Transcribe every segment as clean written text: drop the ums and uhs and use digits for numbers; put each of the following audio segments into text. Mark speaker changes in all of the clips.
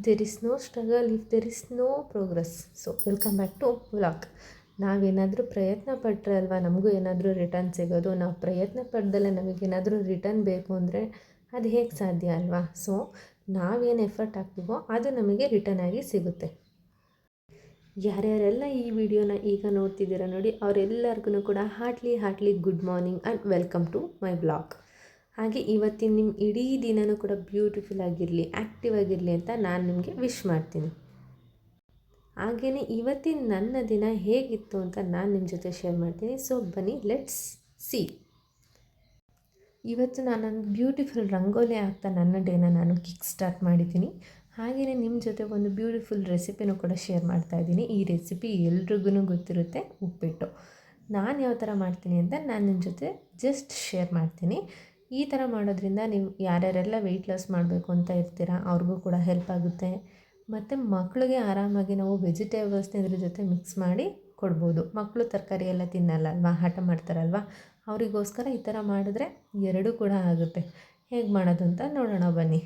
Speaker 1: there is no struggle if there is no progress. So welcome back to vlog. ನಾವೇನಾದರೂ ಪ್ರಯತ್ನ ಪಟ್ಟರೆ ಅಲ್ವಾ ನಮಗೂ ಏನಾದರೂ ರಿಟರ್ನ್ ಸಿಗೋದು. ನಾವು ಪ್ರಯತ್ನ ಪಡ್ದಲ್ಲೇ ನಮಗೇನಾದರೂ ರಿಟರ್ನ್ ಬೇಕು ಅಂದರೆ ಅದು ಹೇಗೆ ಸಾಧ್ಯ ಅಲ್ವಾ? ಸೊ ನಾವೇನು ಎಫರ್ಟ್ ಹಾಕ್ತೀವೋ ಅದು ನಮಗೆ ರಿಟರ್ನ್ ಆಗಿ ಸಿಗುತ್ತೆ. ಯಾರ್ಯಾರೆಲ್ಲ ಈ ವಿಡಿಯೋನ ಈಗ ನೋಡ್ತಿದ್ದೀರಾ ನೋಡಿ, ಅವರೆಲ್ಲರಿಗೂ ಕೂಡ heartly good morning and welcome to my blog. ಹಾಗೆ ಇವತ್ತಿನ ನಿಮ್ಮ ಇಡೀ ದಿನವೂ ಕೂಡ ಬ್ಯೂಟಿಫುಲ್ ಆಗಿರಲಿ, ಆ್ಯಕ್ಟಿವ್ ಆಗಿರಲಿ ಅಂತ ನಾನು ನಿಮಗೆ ವಿಶ್ ಮಾಡ್ತೀನಿ. ಹಾಗೆಯೇ ಇವತ್ತಿನ ನನ್ನ ದಿನ ಹೇಗಿತ್ತು ಅಂತ ನಾನು ನಿಮ್ಮ ಜೊತೆ ಶೇರ್ ಮಾಡ್ತೀನಿ. ಸೊ ಬನ್ನಿ, ಲೆಟ್ಸ್ ಸಿ. ಇವತ್ತು ನಾನೊಂದು ಬ್ಯೂಟಿಫುಲ್ ರಂಗೋಲಿ ಹಾಕ್ತಾ ನನ್ನ ಡೇನ ನಾನು ಕಿಕ್ ಸ್ಟಾರ್ಟ್ ಮಾಡಿದ್ದೀನಿ. ಹಾಗೆಯೇ ನಿಮ್ಮ ಜೊತೆ ಒಂದು ಬ್ಯೂಟಿಫುಲ್ ರೆಸಿಪಿನೂ ಕೂಡ ಶೇರ್ ಮಾಡ್ತಾಯಿದ್ದೀನಿ. ಈ ರೆಸಿಪಿ ಎಲ್ರಿಗೂ ಗೊತ್ತಿರುತ್ತೆ, ಉಪ್ಪಿಟ್ಟು. ನಾನು ಯಾವ ಥರ ಮಾಡ್ತೀನಿ ಅಂತ ನಾನು ನಿಮ್ಮ ಜೊತೆ ಜಸ್ಟ್ ಶೇರ್ ಮಾಡ್ತೀನಿ. ಈ ಥರ ಮಾಡೋದ್ರಿಂದ ನೀವು ಯಾರ್ಯಾರೆಲ್ಲ ವೆಯ್ಟ್ ಲಾಸ್ ಮಾಡಬೇಕು ಅಂತ ಇರ್ತೀರಾ ಅವ್ರಿಗೂ ಕೂಡ ಹೆಲ್ಪ್ ಆಗುತ್ತೆ. ಮತ್ತು ಮಕ್ಕಳಿಗೆ ಆರಾಮಾಗಿ ನಾವು ವೆಜಿಟೇಬಲ್ಸ್ನ ಇದ್ರ ಜೊತೆ ಮಿಕ್ಸ್ ಮಾಡಿ ಕೊಡ್ಬೋದು. ಮಕ್ಕಳು ತರಕಾರಿ ಎಲ್ಲ ತಿನ್ನಲ್ಲ ಅಲ್ವಾ, ಹಠ ಮಾಡ್ತಾರಲ್ವ, ಅವರಿಗೋಸ್ಕರ ಈ ಥರ ಮಾಡಿದ್ರೆ ಎರಡೂ ಕೂಡ ಆಗುತ್ತೆ. ಹೇಗೆ ಮಾಡೋದು ಅಂತ ನೋಡೋಣ ಬನ್ನಿ.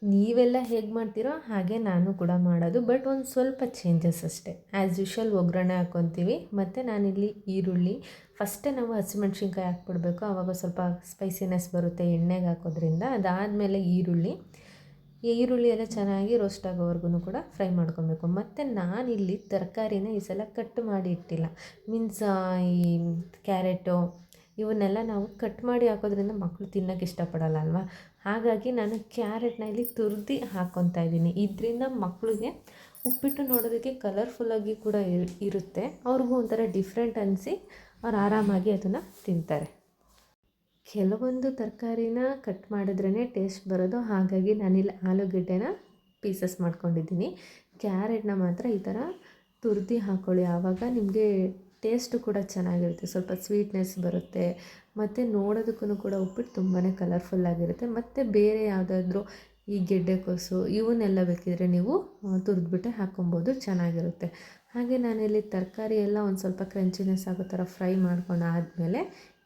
Speaker 1: ನೀವೆಲ್ಲ ಹೇಗೆ ಮಾಡ್ತೀರೋ ಹಾಗೆ ನಾನು ಕೂಡ ಮಾಡೋದು, ಬಟ್ ಒಂದು ಸ್ವಲ್ಪ ಚೇಂಜಸ್ ಅಷ್ಟೇ. ಆ್ಯಸ್ ಯೂಶ್ವಲ್ ಒಗ್ಗರಣೆ ಹಾಕ್ಕೊತೀವಿ. ಮತ್ತು ನಾನಿಲ್ಲಿ ಈರುಳ್ಳಿ ಫಸ್ಟೇ ನಾವು ಹಸಿಮೆಣ್ಸಿನ್ಕಾಯಿ ಹಾಕ್ಬಿಡ್ಬೇಕು, ಆವಾಗ ಸ್ವಲ್ಪ ಸ್ಪೈಸಿನೆಸ್ ಬರುತ್ತೆ ಎಣ್ಣೆಗೆ ಹಾಕೋದ್ರಿಂದ. ಅದಾದಮೇಲೆ ಈರುಳ್ಳಿ ಎಲ್ಲ ಚೆನ್ನಾಗಿ ರೋಸ್ಟ್ ಆಗೋವರೆಗೂ ಕೂಡ ಫ್ರೈ ಮಾಡ್ಕೊಬೇಕು. ಮತ್ತು ನಾನಿಲ್ಲಿ ತರಕಾರಿನ ಈ ಸಲ ಕಟ್ ಮಾಡಿ ಇಟ್ಟಿಲ್ಲ. ಮೀನ್ಸ್ ಈ ಕ್ಯಾರೆಟು ಇವನ್ನೆಲ್ಲ ನಾವು ಕಟ್ ಮಾಡಿ ಹಾಕೋದ್ರಿಂದ ಮಕ್ಕಳು ತಿನ್ನೋಕ್ಕೆ ಇಷ್ಟಪಡಲ್ಲ ಅಲ್ವಾ. ಹಾಗಾಗಿ ನಾನು ಕ್ಯಾರೆಟ್ನ ಇಲ್ಲಿ ತುರಿದು ಹಾಕ್ಕೊತಾ ಇದ್ದೀನಿ. ಇದರಿಂದ ಮಕ್ಕಳಿಗೆ ಉಪ್ಪಿಟ್ಟು ನೋಡೋದಕ್ಕೆ ಕಲರ್ಫುಲ್ಲಾಗಿ ಕೂಡ ಇರುತ್ತೆ. ಅವ್ರಿಗೂ ಒಂಥರ ಡಿಫ್ರೆಂಟ್ ಅನಿಸಿ ಅವ್ರು ಆರಾಮಾಗಿ ಅದನ್ನು ತಿಂತಾರೆ. ಕೆಲವೊಂದು ತರಕಾರಿನ ಕಟ್ ಮಾಡಿದ್ರೇ ಟೇಸ್ಟ್ ಬರೋದು. ಹಾಗಾಗಿ ನಾನಿಲ್ಲಿ ಆಲೂಗಡ್ಡೆನ ಪೀಸಸ್ ಮಾಡ್ಕೊಂಡಿದ್ದೀನಿ. ಕ್ಯಾರೆಟ್ನ ಮಾತ್ರ ಈ ಥರ ತುರಿದು ಹಾಕ್ಕೊಳ್ಳಿ, ಆವಾಗ ನಿಮಗೆ ಟೇಸ್ಟು ಕೂಡ ಚೆನ್ನಾಗಿರುತ್ತೆ, ಸ್ವಲ್ಪ ಸ್ವೀಟ್ನೆಸ್ ಬರುತ್ತೆ. ಮತ್ತು ನೋಡೋದಕ್ಕೂ ಕೂಡ ಉಪ್ಪಿಟ್ಟು ತುಂಬಾ ಕಲರ್ಫುಲ್ಲಾಗಿರುತ್ತೆ. ಮತ್ತು ಬೇರೆ ಯಾವುದಾದ್ರೂ ಈ ಗೆಡ್ಡೆಕೋಸು ಇವನ್ನೆಲ್ಲ ಬೇಕಿದ್ರೆ ನೀವು ತುರಿದ್ಬಿಟ್ಟೆ ಹಾಕ್ಕೊಬೋದು, ಚೆನ್ನಾಗಿರುತ್ತೆ. ಹಾಗೆ ನಾನಿಲ್ಲಿ ತರಕಾರಿ ಎಲ್ಲ ಒಂದು ಸ್ವಲ್ಪ ಕ್ರಂಚಿನೆಸ್ ಆಗೋ ಥರ ಫ್ರೈ ಮಾಡ್ಕೊಂಡು ಆದಮೇಲೆ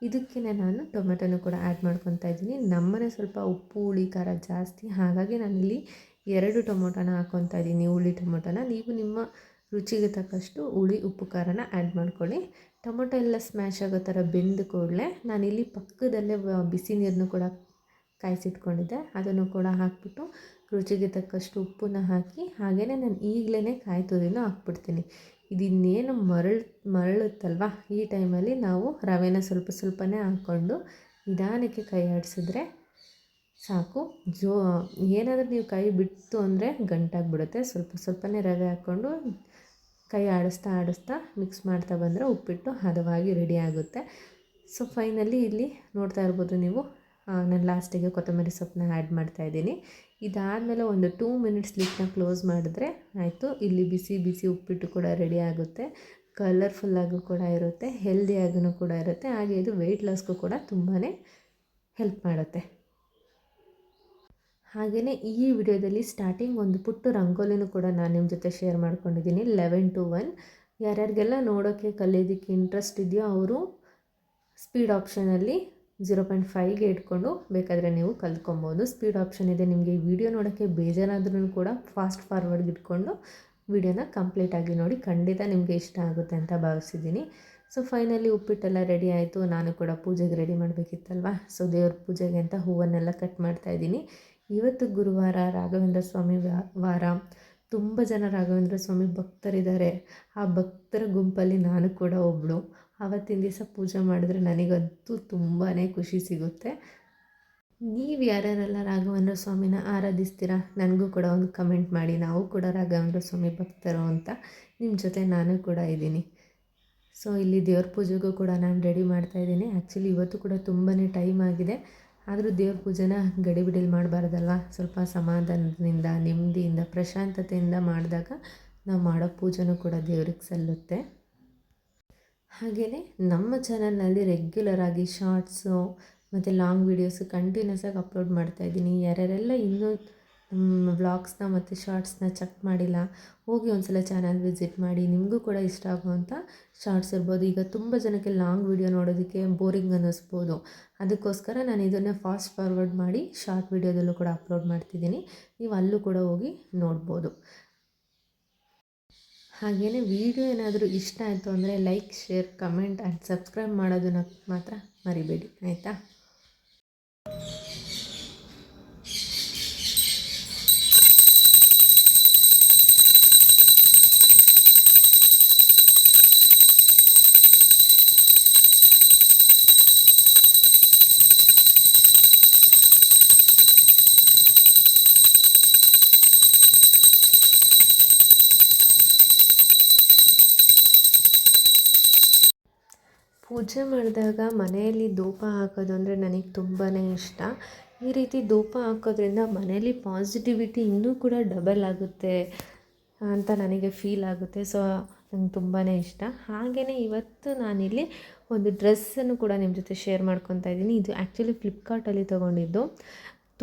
Speaker 1: ಇದಕ್ಕೆ ನಾನು ಟೊಮೆಟೊನೂ ಕೂಡ ಆ್ಯಡ್ ಮಾಡ್ಕೊತಾ ಇದ್ದೀನಿ. ನಮ್ಮನೆ ಸ್ವಲ್ಪ ಉಪ್ಪು ಹುಳಿ ಖಾರ ಜಾಸ್ತಿ, ಹಾಗಾಗಿ ನಾನಿಲ್ಲಿ 2 ಟೊಮೊಟೊನ ಹಾಕ್ಕೊತಾ ಇದ್ದೀನಿ, ಹುಳಿ ಟೊಮೊಟೊನ. ನೀವು ನಿಮ್ಮ ರುಚಿಗೆ ತಕ್ಕಷ್ಟು ಹುಳಿ ಉಪ್ಪು ಖಾರನ ಆ್ಯಡ್ ಮಾಡ್ಕೊಳ್ಳಿ. ಟೊಮೊಟೊ ಎಲ್ಲ ಸ್ಮ್ಯಾಶ್ ಆಗೋ ಥರ ಬೆಂದ ಕೂಡಲೇ ನಾನಿಲ್ಲಿ ಪಕ್ಕದಲ್ಲೇ ಬಿಸಿ ನೀರನ್ನು ಕೂಡ ಕಾಯಿಸಿಟ್ಕೊಂಡಿದ್ದೆ, ಅದನ್ನು ಕೂಡ ಹಾಕಿಬಿಟ್ಟು ರುಚಿಗೆ ತಕ್ಕಷ್ಟು ಉಪ್ಪನ್ನ ಹಾಕಿ ಹಾಗೆಯೇ ನಾನು ಈಗಲೇ ಕಾಯಿ ತುರಿನೂ ಹಾಕ್ಬಿಡ್ತೀನಿ. ಇದಿನ್ನೇನು ಮರಳುತ್ತಲ್ವ, ಈ ಟೈಮಲ್ಲಿ ನಾವು ರವೆನ ಸ್ವಲ್ಪನೇ ಹಾಕ್ಕೊಂಡು ನಿಧಾನಕ್ಕೆ ಕೈ ಆಡಿಸಿದ್ರೆ ಸಾಕು. ಏನಾದರೂ ನೀವು ಕೈ ಬಿಟ್ಟು ಅಂದರೆ ಗಂಟಾಗಿಬಿಡುತ್ತೆ. ಸ್ವಲ್ಪನೇ ರವೆ ಹಾಕ್ಕೊಂಡು ಕೈ ಆಡಿಸ್ತಾ ಮಿಕ್ಸ್ ಮಾಡ್ತಾ ಬಂದರೆ ಉಪ್ಪಿಟ್ಟು ಹದವಾಗಿ ರೆಡಿ ಆಗುತ್ತೆ. ಸೊ ಫೈನಲಿ ಇಲ್ಲಿ ನೋಡ್ತಾ ಇರ್ಬೋದು ನೀವು, ನಾನು ಲಾಸ್ಟಿಗೆ ಕೊತ್ತಂಬರಿ ಸೊಪ್ಪನ್ನ ಆ್ಯಡ್ ಮಾಡ್ತಾಯಿದ್ದೀನಿ. ಇದಾದಮೇಲೆ ಒಂದು 2 ಮಿನಿಟ್ಸ್ ಲಿಡ್ನ ಕ್ಲೋಸ್ ಮಾಡಿದ್ರೆ ಆಯಿತು. ಇಲ್ಲಿ ಬಿಸಿ ಉಪ್ಪಿಟ್ಟು ಕೂಡ ರೆಡಿ ಆಗುತ್ತೆ. ಕಲರ್ಫುಲ್ಲಾಗೂ ಕೂಡ ಇರುತ್ತೆ, ಹೆಲ್ದಿಯಾಗೂ ಕೂಡ ಇರುತ್ತೆ. ಹಾಗೆ ಇದು ವೆಯ್ಟ್ ಲಾಸ್ಗೂ ಕೂಡ ತುಂಬಾ ಹೆಲ್ಪ್ ಮಾಡುತ್ತೆ. ಹಾಗೆಯೇ ಈ ವಿಡಿಯೋದಲ್ಲಿ ಸ್ಟಾರ್ಟಿಂಗ್ ಒಂದು ಪುಟ್ಟ ರಂಗೋಲಿನೂ ಕೂಡ ನಾನು ನಿಮ್ಮ ಜೊತೆ ಶೇರ್ ಮಾಡ್ಕೊಂಡಿದ್ದೀನಿ. 11 to 1. ಯಾರ್ಯಾರಿಗೆಲ್ಲ ನೋಡೋಕ್ಕೆ ಕಲಿಯೋದಕ್ಕೆ ಇಂಟ್ರೆಸ್ಟ್ ಇದೆಯೋ ಅವರು ಸ್ಪೀಡ್ ಆಪ್ಷನಲ್ಲಿ 0.5ಗೆ ಇಟ್ಕೊಂಡು ಬೇಕಾದರೆ ನೀವು ಕಲ್ತ್ಕೊಬೋದು. ಸ್ಪೀಡ್ ಆಪ್ಷನ್ ಇದೆ. ನಿಮಗೆ ಈ ವಿಡಿಯೋ ನೋಡೋಕ್ಕೆ ಬೇಜಾರಾದ್ರೂ ಕೂಡ ಫಾಸ್ಟ್ ಫಾರ್ವರ್ಡ್ಗೆ ಇಟ್ಕೊಂಡು ವಿಡಿಯೋನ ಕಂಪ್ಲೀಟಾಗಿ ನೋಡಿ, ಖಂಡಿತ ನಿಮಗೆ ಇಷ್ಟ ಆಗುತ್ತೆ ಅಂತ ಭಾವಿಸಿದ್ದೀನಿ. ಸೊ ಫೈನಲಿ ಉಪ್ಪಿಟ್ಟೆಲ್ಲ ರೆಡಿ ಆಯಿತು. ನಾನು ಕೂಡ ಪೂಜೆಗೆ ರೆಡಿ ಮಾಡಬೇಕಿತ್ತಲ್ವ, ಸೊ ದೇವ್ರ ಪೂಜೆಗೆ ಅಂತ ಹೂವನ್ನೆಲ್ಲ ಕಟ್ ಮಾಡ್ತಾಯಿದ್ದೀನಿ. ಇವತ್ತು ಗುರುವಾರ, ರಾಘವೇಂದ್ರ ಸ್ವಾಮಿ ವಾರ. ತುಂಬ ಜನ ರಾಘವೇಂದ್ರ ಸ್ವಾಮಿ ಭಕ್ತರಿದ್ದಾರೆ. ಆ ಭಕ್ತರ ಗುಂಪಲ್ಲಿ ನಾನು ಕೂಡ ಒಬ್ಬಳು. ಆವತ್ತಿನ ದಿವಸ ಪೂಜೆ ಮಾಡಿದ್ರೆ ನನಗಂತೂ ತುಂಬಾ ಖುಷಿ ಸಿಗುತ್ತೆ. ನೀವು ಯಾರ್ಯಾರೆಲ್ಲ ರಾಘವೇಂದ್ರ ಸ್ವಾಮಿನ ಆರಾಧಿಸ್ತೀರಾ ನನಗೂ ಕೂಡ ಒಂದು ಕಮೆಂಟ್ ಮಾಡಿ. ನಾವು ಕೂಡ ರಾಘವೇಂದ್ರ ಸ್ವಾಮಿ ಭಕ್ತರು ಅಂತ ನಿಮ್ಮ ಜೊತೆ ನಾನು ಕೂಡ ಇದ್ದೀನಿ. ಸೊ ಇಲ್ಲಿ ದೇವ್ರ ಪೂಜೆಗೂ ಕೂಡ ನಾನು ರೆಡಿ ಮಾಡ್ತಾಯಿದ್ದೀನಿ. ಆ್ಯಕ್ಚುಲಿ ಇವತ್ತು ಕೂಡ ತುಂಬಾ ಟೈಮ್ ಆಗಿದೆ, ಆದರೂ ದೇವ್ರ ಪೂಜೆನ ಗಡಿಬಿಡಿಲಿ ಮಾಡಬಾರ್ದಲ್ವ. ಸ್ವಲ್ಪ ಸಮಾಧಾನದಿಂದ, ನೆಮ್ಮದಿಯಿಂದ, ಪ್ರಶಾಂತತೆಯಿಂದ ಮಾಡಿದಾಗ ನಾವು ಮಾಡೋ ಪೂಜೆನೂ ಕೂಡ ದೇವ್ರಿಗೆ ಸಲ್ಲುತ್ತೆ. ಹಾಗೆಯೇ ನಮ್ಮ ಚಾನಲ್ನಲ್ಲಿ ರೆಗ್ಯುಲರಾಗಿ ಶಾರ್ಟ್ಸು ಮತ್ತು ಲಾಂಗ್ ವೀಡಿಯೋಸು ಕಂಟಿನ್ಯೂಸ್ ಆಗಿ ಅಪ್ಲೋಡ್ ಮಾಡ್ತಾಯಿದ್ದೀನಿ. ಯಾರ್ಯಾರೆಲ್ಲ ಇನ್ನೂ ವ್ಲಾಗ್ಸ್ನ ಮತ್ತು ಶಾರ್ಟ್ಸ್ನ ಚೆಕ್ ಮಾಡಿಲ್ಲ, ಹೋಗಿ ಒಂದು ಸಲ ಚಾನಲ್ ವಿಸಿಟ್ ಮಾಡಿ. ನಿಮಗೂ ಕೂಡ ಇಷ್ಟ ಆಗುವಂಥ ಶಾರ್ಟ್ಸ್ ಇರ್ಬೋದು. ಈಗ ತುಂಬ ಜನಕ್ಕೆ ಲಾಂಗ್ ವಿಡಿಯೋ ನೋಡೋದಕ್ಕೆ ಬೋರಿಂಗ್ ಅನ್ನಿಸ್ಬೋದು. ಅದಕ್ಕೋಸ್ಕರ ನಾನು ಇದನ್ನು ಫಾಸ್ಟ್ ಫಾರ್ವರ್ಡ್ ಮಾಡಿ ಶಾರ್ಟ್ ವಿಡಿಯೋದಲ್ಲೂ ಕೂಡ ಅಪ್ಲೋಡ್ ಮಾಡ್ತಿದ್ದೀನಿ. ನೀವು ಅಲ್ಲೂ ಕೂಡ ಹೋಗಿ ನೋಡ್ಬೋದು. ಹಾಗೆಯೇ ವಿಡಿಯೋ ಏನಾದರೂ ಇಷ್ಟ ಆಯಿತು ಅಂದರೆ like, share, comment and subscribe ಮಾಡೋದನ್ನು ಮಾತ್ರ ಮರಿಬೇಡಿ, ಆಯಿತಾ? ಪೂಜೆ ಮಾಡಿದಾಗ ಮನೆಯಲ್ಲಿ ಧೂಪ ಹಾಕೋದು ಅಂದರೆ ನನಗೆ ತುಂಬಾ ಇಷ್ಟ. ಈ ರೀತಿ ಧೂಪ ಹಾಕೋದ್ರಿಂದ ಮನೆಯಲ್ಲಿ ಪಾಸಿಟಿವಿಟಿ ಇನ್ನೂ ಕೂಡ ಡಬಲ್ ಆಗುತ್ತೆ ಅಂತ ನನಗೆ ಫೀಲ್ ಆಗುತ್ತೆ. ಸೊ ನಂಗೆ ತುಂಬಾ ಇಷ್ಟ. ಹಾಗೆಯೇ ಇವತ್ತು ನಾನಿಲ್ಲಿ ಒಂದು ಡ್ರೆಸ್ಸನ್ನು ಕೂಡ ನಿಮ್ಮ ಜೊತೆ ಶೇರ್ ಮಾಡ್ಕೊತಾ ಇದ್ದೀನಿ. ಇದು ಆ್ಯಕ್ಚುಲಿ ಫ್ಲಿಪ್ಕಾರ್ಟಲ್ಲಿ ತೊಗೊಂಡಿದ್ದು.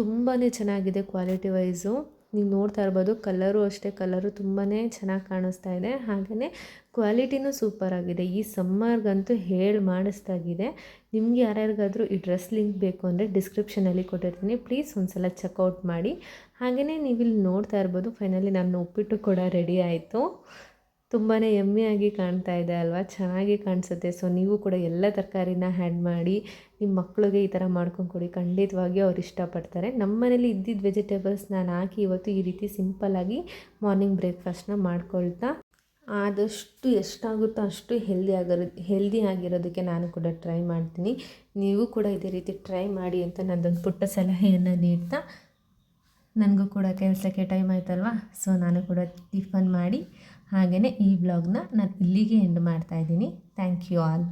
Speaker 1: ತುಂಬಾ ಚೆನ್ನಾಗಿದೆ ಕ್ವಾಲಿಟಿ ವೈಸು. ನೀವು ನೋಡ್ತಾ ಇರ್ಬೋದು, ಕಲರು ಅಷ್ಟೇ, ಕಲರು ತುಂಬಾ ಚೆನ್ನಾಗಿ ಕಾಣಿಸ್ತಾ ಇದೆ. ಹಾಗೆಯೇ ಕ್ವಾಲಿಟಿನೂ ಸೂಪರಾಗಿದೆ. ಈ ಸಮ್ಮರ್ಗಂತೂ ಮಾಡಿಸ್ದಾಗಿದೆ. ನಿಮ್ಗೆ ಯಾರ್ಯಾರಿಗಾದರೂ ಈ ಡ್ರೆಸ್ ಲಿಂಕ್ ಬೇಕು ಅಂದರೆ ಡಿಸ್ಕ್ರಿಪ್ಷನಲ್ಲಿ ಕೊಟ್ಟಿರ್ತೀನಿ, ಪ್ಲೀಸ್ ಒಂದು ಸಲ ಚೆಕ್ಔಟ್ ಮಾಡಿ. ಹಾಗೆಯೇ ನೀವಿಲ್ಲಿ ನೋಡ್ತಾ ಇರ್ಬೋದು, ಫೈನಲಿ ನನ್ನ ಉಪ್ಪಿಟ್ಟು ಕೂಡ ರೆಡಿ ಆಯಿತು. ತುಂಬಾ ಯಮ್ಮಿಯಾಗಿ ಕಾಣ್ತಾ ಇದೆ ಅಲ್ವಾ, ಚೆನ್ನಾಗಿ ಕಾಣಿಸುತ್ತೆ. ಸೊ ನೀವು ಕೂಡ ಎಲ್ಲ ತರಕಾರಿನ ಆ್ಯಡ್ ಮಾಡಿ ನಿಮ್ಮ ಮಕ್ಕಳಿಗೆ ಈ ಥರ ಮಾಡ್ಕೊಂಡು ಕೊಡಿ, ಖಂಡಿತವಾಗಿ ಅವ್ರು ಇಷ್ಟಪಡ್ತಾರೆ. ನಮ್ಮ ಮನೇಲಿ ಇದ್ದಿದ್ದ ವೆಜಿಟೇಬಲ್ಸ್ ನಾನು ಹಾಕಿ ಇವತ್ತು ಈ ರೀತಿ ಸಿಂಪಲ್ಲಾಗಿ ಮಾರ್ನಿಂಗ್ ಬ್ರೇಕ್ಫಾಸ್ಟ್ನ ಮಾಡ್ಕೊಳ್ತಾ ಆದಷ್ಟು ಎಷ್ಟಾಗುತ್ತೋ ಅಷ್ಟು ಹೆಲ್ದಿ ಆಗಿರೋದಕ್ಕೆ ನಾನು ಕೂಡ ಟ್ರೈ ಮಾಡ್ತೀನಿ. ನೀವು ಕೂಡ ಇದೇ ರೀತಿ ಟ್ರೈ ಮಾಡಿ ಅಂತ ನನ್ನದೊಂದು ಪುಟ್ಟ ಸಲಹೆಯನ್ನು ನೀಡ್ತಾ, ನನಗೂ ಕೂಡ ಕೆಲಸಕ್ಕೆ ಟೈಮ್ ಆಯ್ತಲ್ವ, ಸೊ ನಾನು ಕೂಡ ಟಿಫನ್ ಮಾಡಿ ಹಾಗೆಯೇ ಈ ವ್ಲಾಗ್ನ ನಾನು ಇಲ್ಲಿಗೆ ಎಂಡ್ ಮಾಡ್ತಾಯಿದ್ದೀನಿ. Thank you all.